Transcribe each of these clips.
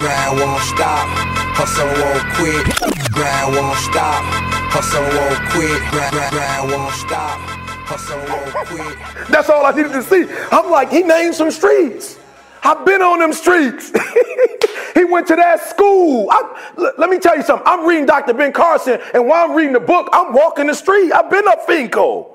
Grind won't stop, hustle won't quit. Grind won't stop, hustle won't quit. Grind won't stop, hustle won't quit. That's all I needed to see. I'm like, he named some streets. I've been on them streets. He went to that school. Let me tell you something. I'm reading Dr. Ben Carson, and while I'm reading the book, I'm walking the street. I've been up Finco.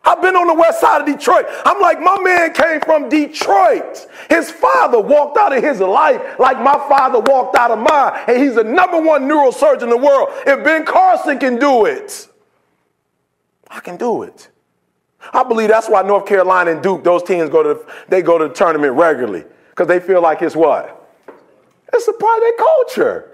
I've been on the west side of Detroit. I'm like, my man came from Detroit. His father walked out of his life like my father walked out of mine, and he's the #1 neurosurgeon in the world. If Ben Carson can do it, I can do it. I believe that's why North Carolina and Duke, those teams go to the tournament regularly, because they feel like it's what? It's a part of their culture.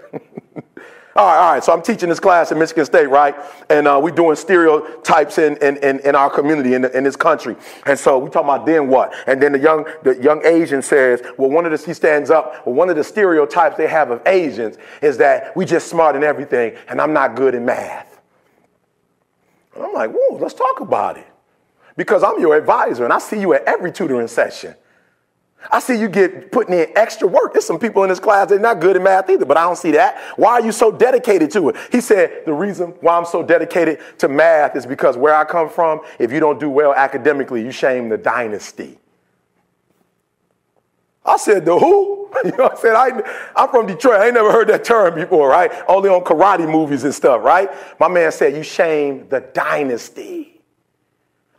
All right, so I'm teaching this class at Michigan State, right? And we're doing stereotypes in our community, in this country. And so we talking about then what? And then the young Asian says, well, he stands up, well, one of the stereotypes they have of Asians is that we just smart in everything, and I'm not good in math. And I'm like, whoa, let's talk about it. Because I'm your advisor, and I see you at every tutoring session. I see you putting in extra work. There's some people in this class, they're not good at math either, but I don't see that. Why are you so dedicated to it? He said, the reason why I'm so dedicated to math is because where I come from, if you don't do well academically, you shame the dynasty. I said, the who? You know what I'm saying? I'm from Detroit. I ain't never heard that term before, right? Only on karate movies and stuff, right? My man said, you shame the dynasty.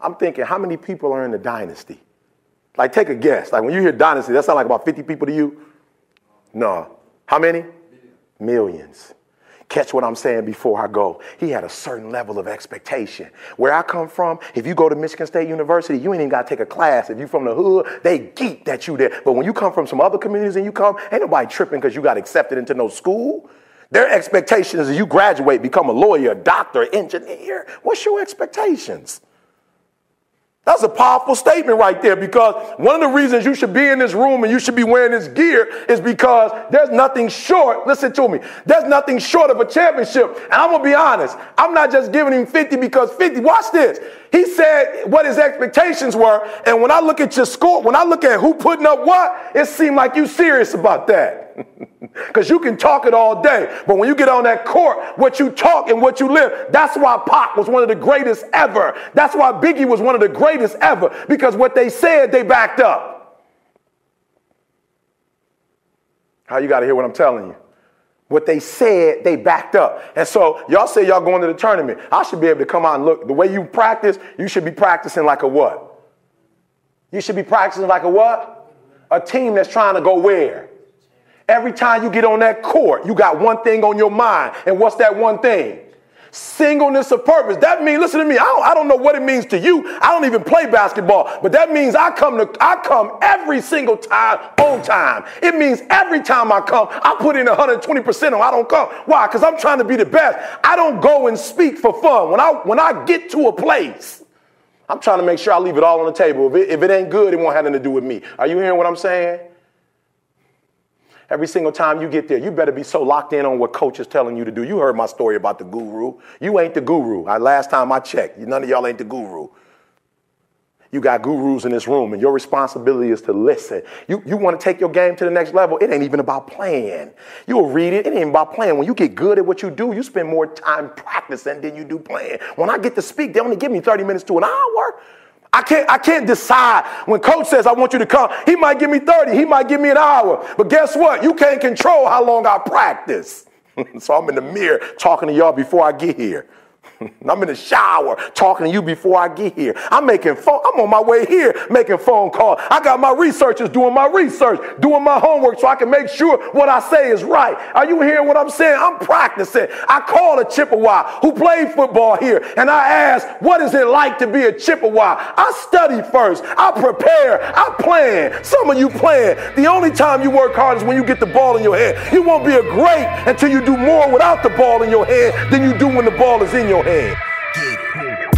I'm thinking, how many people are in the dynasty? Like, take a guess. Like, when you hear dynasty, that sound like about 50 people to you? No. How many? Millions. Catch what I'm saying before I go. He had a certain level of expectation. Where I come from, if you go to Michigan State University, you ain't even got to take a class. If you from the hood, they geek that you there. But when you come from some other communities and you come, ain't nobody tripping because you got accepted into no school. Their expectations is you graduate, become a lawyer, a doctor, engineer. What's your expectations? That's a powerful statement right there, because one of the reasons you should be in this room and you should be wearing this gear is because there's nothing short, listen to me, there's nothing short of a championship. And I'm going to be honest, I'm not just giving him 50 because 50, watch this. He said what his expectations were, and when I look at your score, when I look at who putting up what, it seemed like you serious about that. Because you can talk it all day, but when you get on that court, what you talk and what you live, that's why Pac was one of the greatest ever. That's why Biggie was one of the greatest ever, because what they said, they backed up. How you got to hear what I'm telling you? What they said, they backed up. And so y'all say y'all going to the tournament. I should be able to come out and look. The way you practice, you should be practicing like a what? You should be practicing like a what? A team that's trying to go where? Every time you get on that court, you got one thing on your mind. And what's that one thing? Singleness of purpose. That means, listen to me, I don't know what it means to you. I don't even play basketball, but that means I come every single time on time. It means every time I come, I put in 120% or I don't come. Why? Because I'm trying to be the best. I don't go and speak for fun. When I get to a place, I'm trying to make sure I leave it all on the table. If it ain't good, it won't have nothing to do with me. Are you hearing what I'm saying? Every single time you get there, you better be so locked in on what coach is telling you to do. You heard my story about the guru. You ain't the guru. Last time I checked, none of y'all ain't the guru. You got gurus in this room, and your responsibility is to listen. You want to take your game to the next level, it ain't even about playing. You'll read it, it ain't about playing. When you get good at what you do, you spend more time practicing than you do playing. When I get to speak, they only give me 30 minutes to an hour. I can't decide. When coach says I want you to come, he might give me 30, he might give me an hour. But guess what? You can't control how long I practice. So I'm in the mirror talking to y'all before I get here. I'm in the shower talking to you before I get here. I'm on my way here making phone calls. I got my researchers doing my research, doing my homework so I can make sure what I say is right. Are you hearing what I'm saying? I'm practicing. I called a Chippewa who played football here, and I asked, what is it like to be a Chippewa? I study first. I prepare. I plan. Some of you plan. The only time you work hard is when you get the ball in your hand. You won't be a great until you do more without the ball in your hand than you do when the ball is in your hand. Get it.